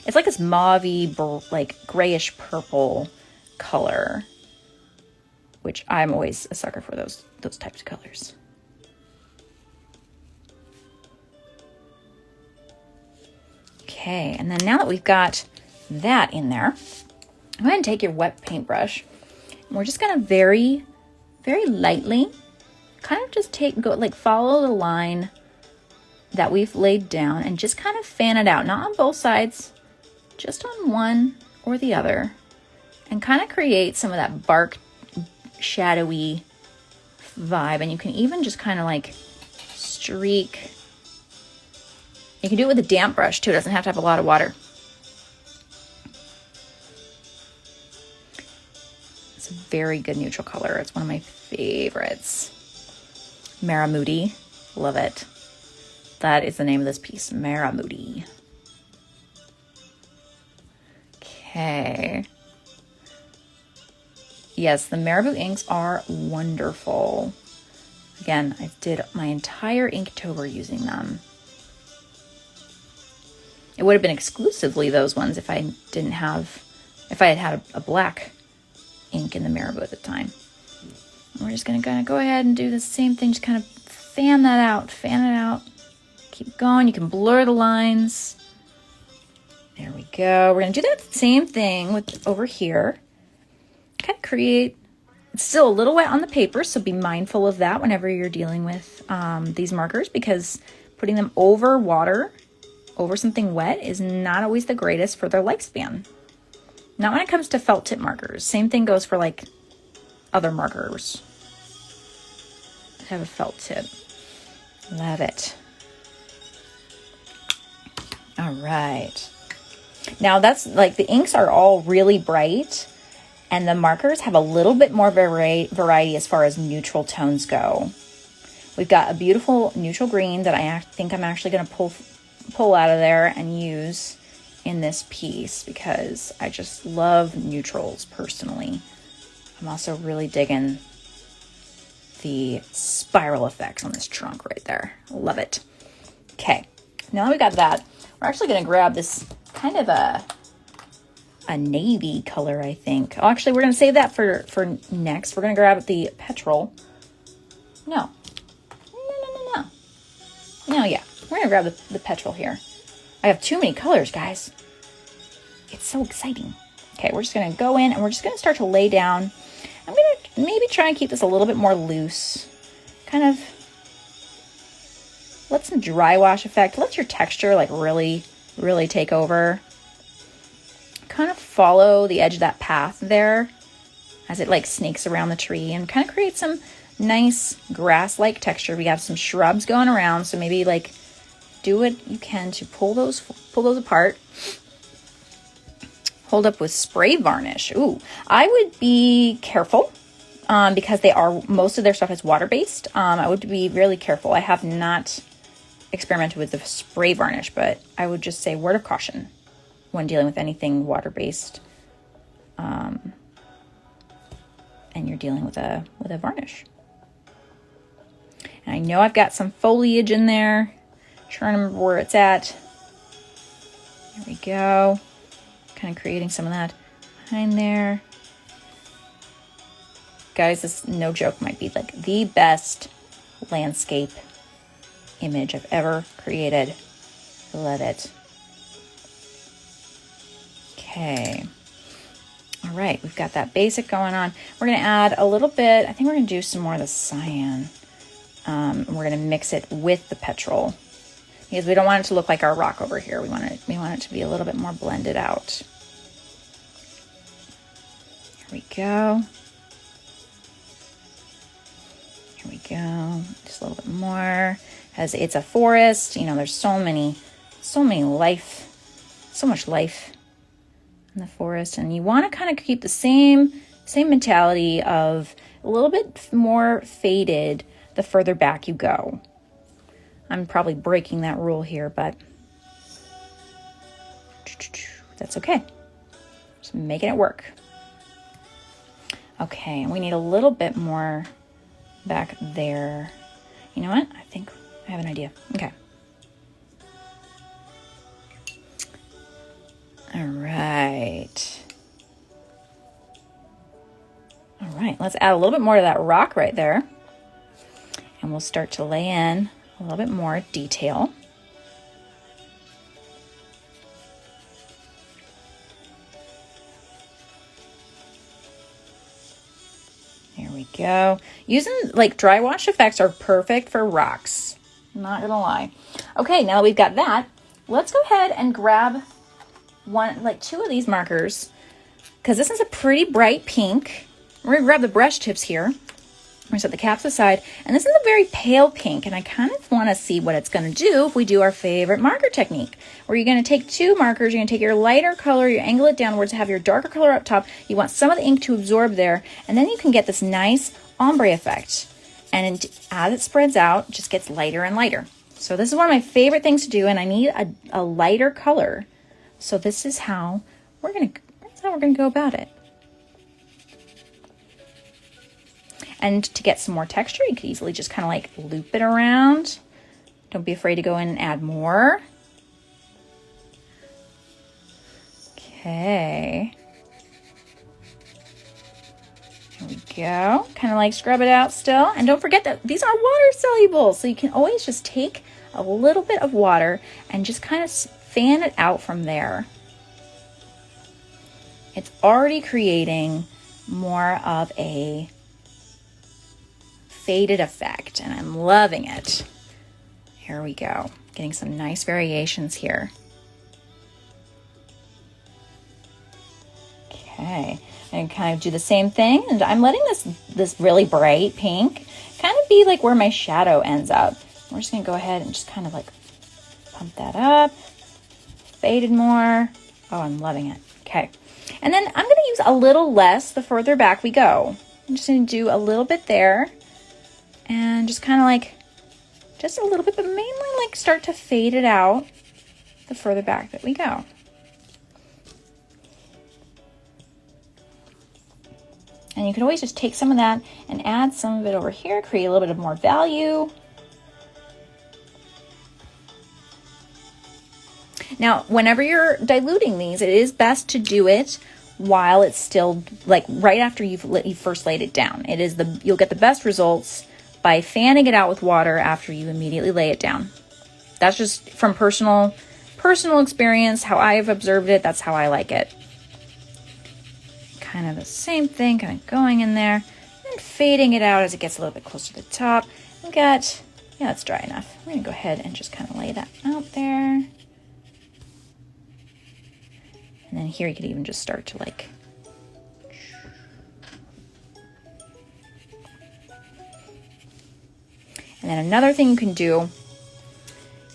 It's like this mauve-y, like grayish purple color, which I'm always a sucker for those types of colors. Okay, and then now that we've got that in there, go ahead and take your wet paintbrush. And we're just going to very, very lightly kind of just follow the line that we've laid down and just kind of fan it out, not on both sides, just on one or the other, and kind of create some of that bark shadowy vibe. And you can even just kind of like streak. You can do it with a damp brush too. It doesn't have to have a lot of water. It's a very good neutral color. It's one of my favorites. Marabou, love it. That is the name of this piece, Marabou. Okay. Yes, the Marabou inks are wonderful. Again, I did my entire Inktober using them. It would have been exclusively those ones if I had had a black ink in the Marabou at the time. And we're just gonna go ahead and do the same thing, just kind of fan it out. Keep going, you can blur the lines. There we go. We're gonna do that same thing with over here. Kind of create, it's still a little wet on the paper, so be mindful of that whenever you're dealing with these markers, because putting them over water, over something wet, is not always the greatest for their lifespan. Not when it comes to felt tip markers. Same thing goes for like other markers that have a felt tip. Love it. All right. Now that's like the inks are all really bright, and the markers have a little bit more variety as far as neutral tones go. We've got a beautiful neutral green that I think I'm actually going to pull out of there and use in this piece because I just love neutrals personally. I'm also really digging the spiral effects on this trunk right there. Love it. Okay, now that we've got that, we're actually going to grab this kind of a navy color, I think. Oh, actually, we're going to save that for next. We're going to grab the petrol. No, yeah. We're going to grab the petrol here. I have too many colors, guys. It's so exciting. Okay, we're just going to go in and we're just going to start to lay down. I'm going to maybe try and keep this a little bit more loose. Kind of let some dry wash effect. Let your texture like really take over. Kind of follow the edge of that path there as it like snakes around the tree and kind of create some nice grass-like texture. We have some shrubs going around, so maybe like do what you can to pull those apart. Hold up with spray varnish. Ooh, I would be careful because most of their stuff is water-based. I would be really careful. I have not experimented with the spray varnish, but I would just say word of caution when dealing with anything water-based, and you're dealing with a varnish. And I know I've got some foliage in there. Trying to remember where it's at. There we go. Kind of creating some of that behind there. Guys, this, no joke, might be like the best landscape image I've ever created. Love it. Okay. All right, we've got that basic going on. We're going to add a little bit, I think we're going to do some more of the cyan. We're going to mix it with the petrol because we don't want it to look like our rock over here. We want it to be a little bit more blended out. Here we go. Here we go. Just a little bit more. As it's a forest, you know, there's so much life in the forest, and you want to kind of keep the same mentality of a little bit more faded the further back you go. I'm probably breaking that rule here, but that's okay. Just making it work. Okay, and we need a little bit more back there. You know what? I think I have an idea. Okay. All right. All right, let's add a little bit more to that rock right there. And we'll start to lay in a little bit more detail. There we go. Using like dry wash effects are perfect for rocks. I'm not gonna lie. Okay, now that we've got that, let's go ahead and grab two of these markers, because this is a pretty bright pink. We're gonna grab the brush tips here. going to set the caps aside. And this is a very pale pink, and I kind of want to see what it's going to do if we do our favorite marker technique, where you're going to take two markers, you're going to take your lighter color, you angle it downwards, have your darker color up top. You want some of the ink to absorb there, and then you can get this nice ombre effect. And as it spreads out, it just gets lighter and lighter. So this is one of my favorite things to do, and I need a lighter color. So this is how we're going to go about it. And to get some more texture, you could easily just kind of like loop it around. Don't be afraid to go in and add more. Okay. There we go. Kind of like scrub it out still. And don't forget that these are water soluble. So you can always just take a little bit of water and just kind of fan it out from there. It's already creating more of a faded effect, and I'm loving it. Here we go. Getting some nice variations here. Okay, and kind of do the same thing, and I'm letting this really bright pink kind of be like where my shadow ends up. We're just gonna go ahead and just kind of like pump that up, faded more. Oh, I'm loving it. Okay, and then I'm gonna use a little less the further back we go. I'm just gonna do a little bit there. And just kind of like, just a little bit, but mainly like start to fade it out the further back that we go. And you can always just take some of that and add some of it over here, create a little bit of more value. Now, whenever you're diluting these, it is best to do it while it's still like right after you first laid it down. You'll get the best results by fanning it out with water after you immediately lay it down. That's just from personal experience, how I've observed it. That's how I like it. Kind of the same thing, kind of going in there and fading it out as it gets a little bit closer to the top. Yeah, it's dry enough. We're gonna go ahead and just kind of lay that out there. And then here you could even just start to like, and then another thing you can do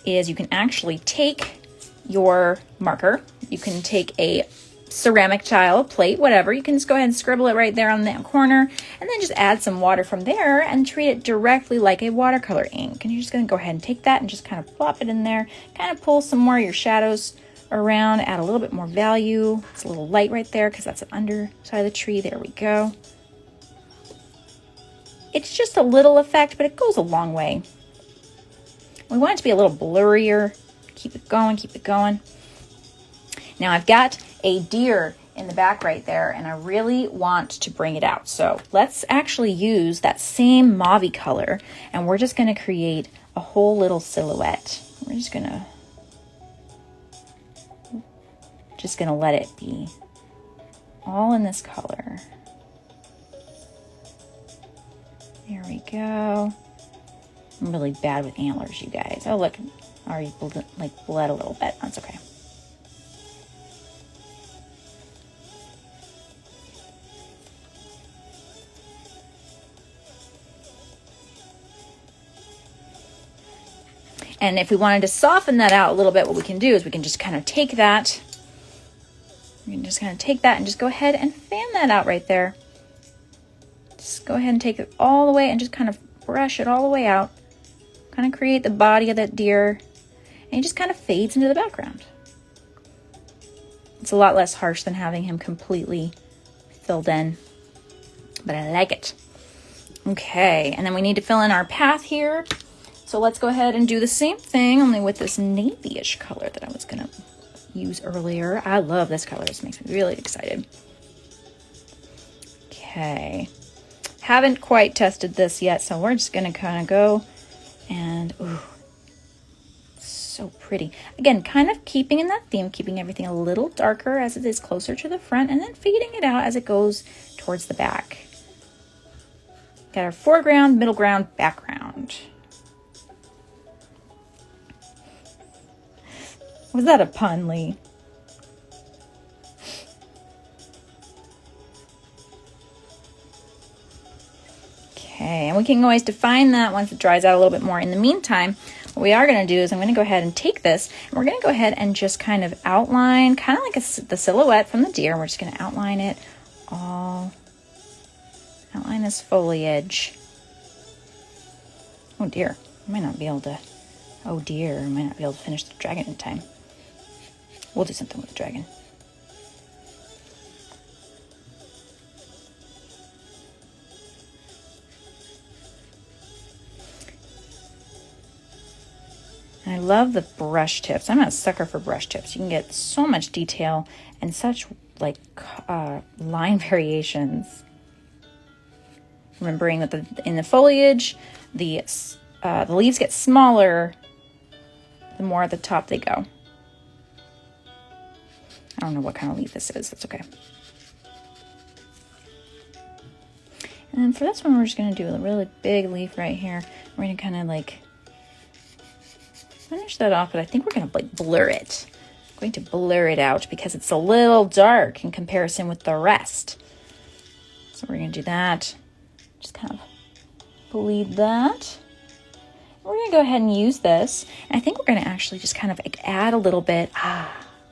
is you can actually take your marker, you can take a ceramic tile, plate, whatever, you can just go ahead and scribble it right there on that corner, and then just add some water from there and treat it directly like a watercolor ink. And you're just gonna go ahead and take that and just kind of plop it in there, kind of pull some more of your shadows around, add a little bit more value. It's a little light right there because that's the underside of the tree. There we go. It's just a little effect, but it goes a long way. We want it to be a little blurrier. Keep it going, keep it going. Now I've got a deer in the back right there, and I really want to bring it out. So let's actually use that same mauve color, and we're just gonna create a whole little silhouette. We're just gonna let it be all in this color. There we go. I'm really bad with antlers, you guys. Oh, look, I already bled a little bit. That's okay. And if we wanted to soften that out a little bit, what we can do is we can just kind of take that. We can just kind of take that and just go ahead and fan that out right there. Just go ahead and take it all the way and just kind of brush it all the way out. Kind of create the body of that deer. And it just kind of fades into the background. It's a lot less harsh than having him completely filled in. But I like it. Okay, and then we need to fill in our path here. So let's go ahead and do the same thing, only with this navy-ish color that I was gonna use earlier. I love this color, this makes me really excited. Okay, haven't quite tested this yet, so we're just gonna kind of go and, ooh, so pretty. Again, kind of keeping in that theme, keeping everything a little darker as it is closer to the front, and then fading it out as it goes towards the back. Got our foreground, middle ground, background. Was that a pun, Lee? Okay, Okay, and we can always define that once it dries out a little bit more. In the meantime, what we are going to do is I'm going to go ahead and take this, and we're going to go ahead and just kind of outline, kind of like the silhouette from the deer. We're just going to outline it all, outline this foliage. Oh dear, I might not be able to, oh dear, I might not be able to finish the dragon in time. We'll do something with the dragon. And I love the brush tips. I'm a sucker for brush tips. You can get so much detail and such like line variations. Remembering that in the foliage, the leaves get smaller the more at the top they go. I don't know what kind of leaf this is. That's okay. And then for this one, we're just going to do a really big leaf right here. We're going to kind of like finish that off, but I think we're going to like blur it. I'm going to blur it out because it's a little dark in comparison with the rest. So we're going to do that. Just kind of bleed that. We're going to go ahead and use this. And I think we're going to actually just kind of like add a little bit.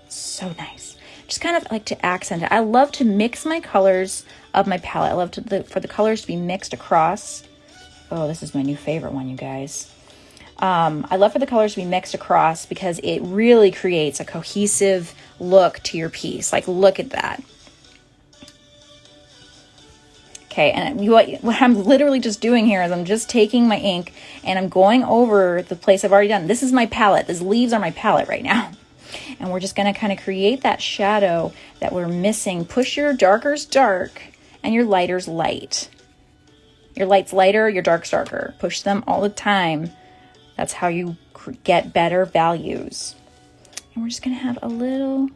So nice. Just kind of like to accent it. I love to mix my colors of my palette. I love for the colors to be mixed across. Oh, this is my new favorite one, you guys. I love for the colors to be mixed across because it really creates a cohesive look to your piece. Like, look at that. Okay, and what I'm literally just doing here is I'm just taking my ink and I'm going over the place I've already done. This is my palette. These leaves are my palette right now. And we're just going to kind of create that shadow that we're missing. Push your darkers dark and your lighters light. Your light's lighter, your dark's darker. Push them all the time. That's how you get better values. And we're just going to have a little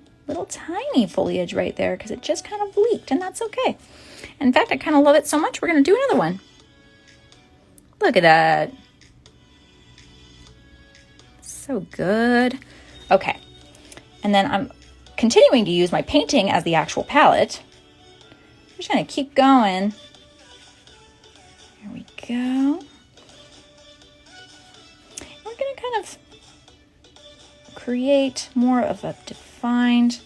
tiny foliage right there because it just kind of leaked, and that's okay. In fact, I kind of love it so much, we're going to do another one. Look at that. So good. Okay. And then I'm continuing to use my painting as the actual palette. I'm just going to keep going. Here we go. We're going to kind of create more of a definedness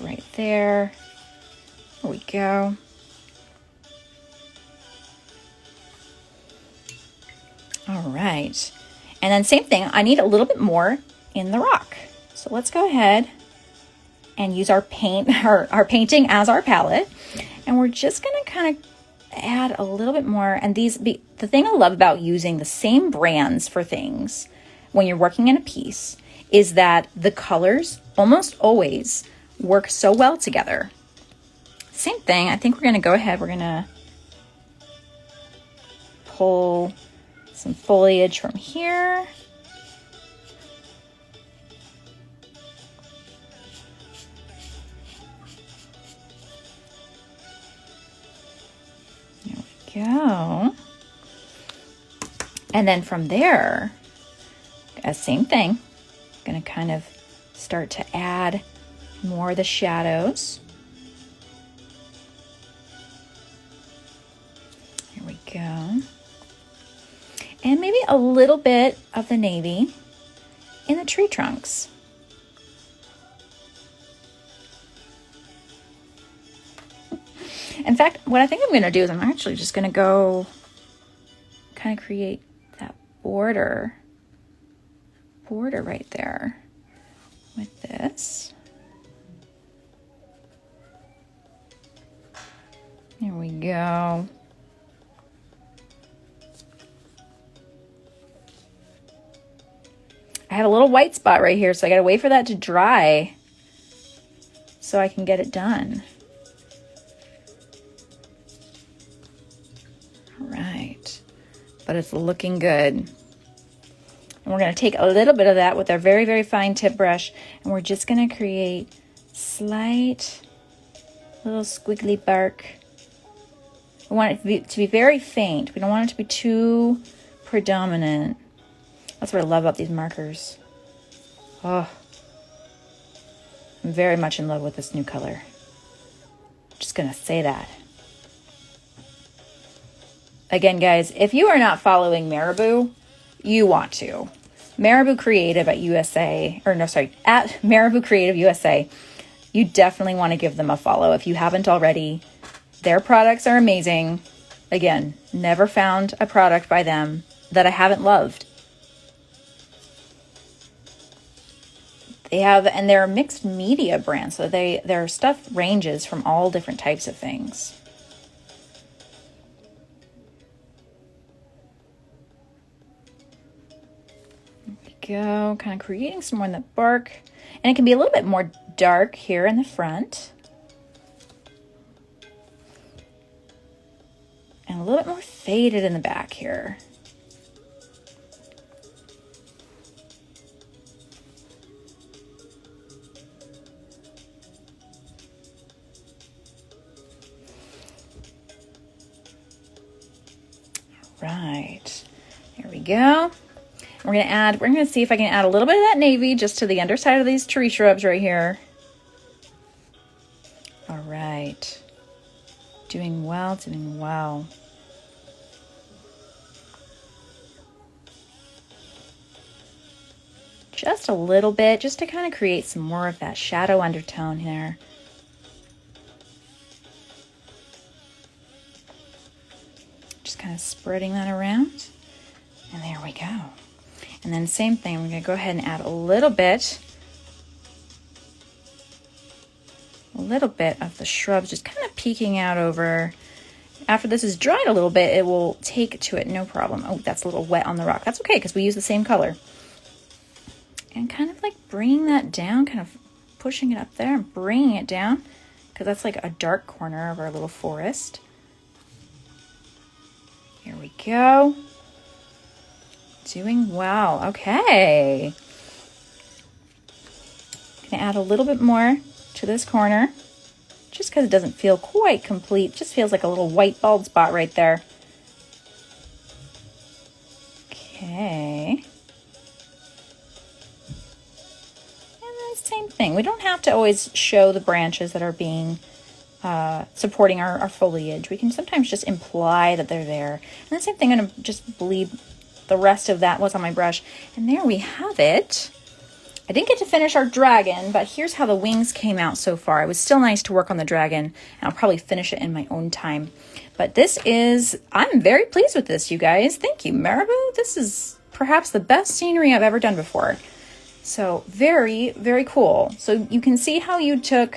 right there. There we go. All right. And then same thing, I need a little bit more in the rock. So let's go ahead and use our our painting as our palette. And we're just going to kind of add a little bit more. And the thing I love about using the same brands for things when you're working in a piece is that the colors almost always work so well together. Same thing, I think we're going to go ahead, we're going to pull some foliage from here. There we go. And then from there, same thing, I'm going to kind of start to add more of the shadows. Here we go. And maybe a little bit of the navy in the tree trunks. In fact, what I think I'm going to do is I'm actually just going to go kind of create that border right there with this. There we go. I have a little white spot right here, so I gotta wait for that to dry so I can get it done. All right, but it's looking good. And we're gonna take a little bit of that with our very, very fine tip brush, and we're just gonna create slight little squiggly bark. We want it to be very faint. We don't want it to be too predominant. That's what I love about these markers. Oh, I'm very much in love with this new color. Just gonna say that. Again, guys, if you are not following Marabou, you want to. Marabou Creative at Marabou Creative USA. You definitely want to give them a follow if you haven't already. Their products are amazing. Again, never found a product by them that I haven't loved. They're a mixed media brand, so their stuff ranges from all different types of things. There we go, kind of creating some more in the bark. And it can be a little bit more dark here in the front. And a little bit more faded in the back here. Right, there we go. We're gonna see if I can add a little bit of that navy just to the underside of these tree shrubs right here. All right, doing well, doing well. Just a little bit, just to kind of create some more of that shadow undertone there. Just kind of spreading that around. And there we go. And then same thing, we're gonna go ahead and add a little bit of the shrubs, just kind of peeking out over. After this is dried a little bit, it will take to it, no problem. Oh, that's a little wet on the rock. That's okay, because we use the same color. And kind of like bringing that down, kind of pushing it up there and bringing it down, because that's like a dark corner of our little forest. Here we go. Doing well. Okay. Gonna add a little bit more to this corner, just because it doesn't feel quite complete. Just feels like a little white bald spot right there. Okay. And then same thing. We don't have to always show the branches that are being supporting our foliage. We can sometimes just imply that they're there. And the same thing, I'm gonna just bleed the rest of that was on my brush. And there we have it. I didn't get to finish our dragon, but here's how the wings came out so far. It was still nice to work on the dragon, and I'll probably finish it in my own time. But I'm very pleased with this, you guys. Thank you, Marabou. This is perhaps the best scenery I've ever done before. So very, very cool. So you can see how we took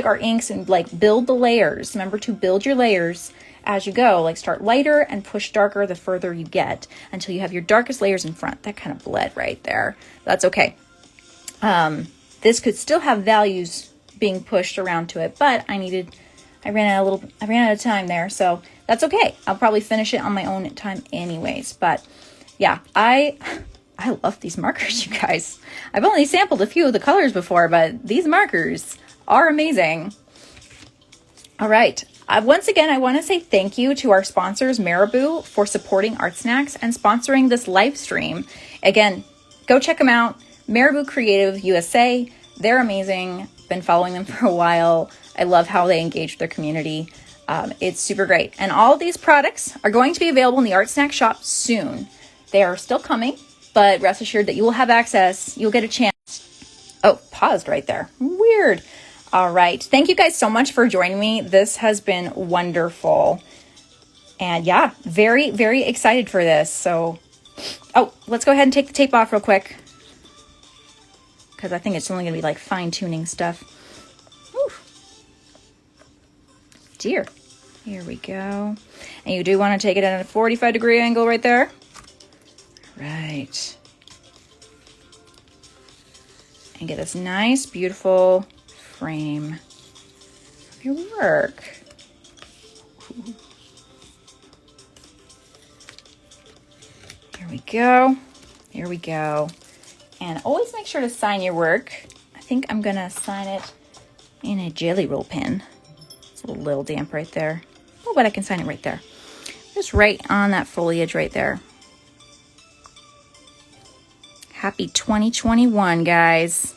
our inks and like build the layers. Remember to build your layers as you go, like start lighter and push darker the further you get until you have your darkest layers in front. That kind of bled right there. That's okay. This could still have values being pushed around to it, but I ran out of time there, so that's okay. I'll probably finish it on my own time anyways. But yeah, I love these markers, you guys. I've only sampled a few of the colors before, but these markers are amazing. All right. Once again, I want to say thank you to our sponsors, Marabou, for supporting ArtSnacks and sponsoring this live stream. Again, go check them out. Marabou Creative USA. They're amazing. Been following them for a while. I love how they engage with their community. It's super great. And all of these products are going to be available in the ArtSnacks shop soon. They are still coming, but rest assured that you will have access. You'll get a chance. Oh, paused right there. Weird. All right. Thank you guys so much for joining me. This has been wonderful. And yeah, very, very excited for this. So, let's go ahead and take the tape off real quick, because I think it's only going to be like fine-tuning stuff. Oof. Dear. Here we go. And you do want to take it at a 45-degree angle right there. Right. And get this nice, beautiful frame of your work. Here we go. Here we go. And always make sure to sign your work. I think I'm going to sign it in a jelly roll pen. It's a little damp right there. Oh, but I can sign it right there. Just right on that foliage right there. Happy 2021, guys.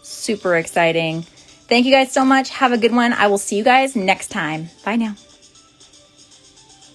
Super exciting. Thank you guys so much. Have a good one. I will see you guys next time. Bye now.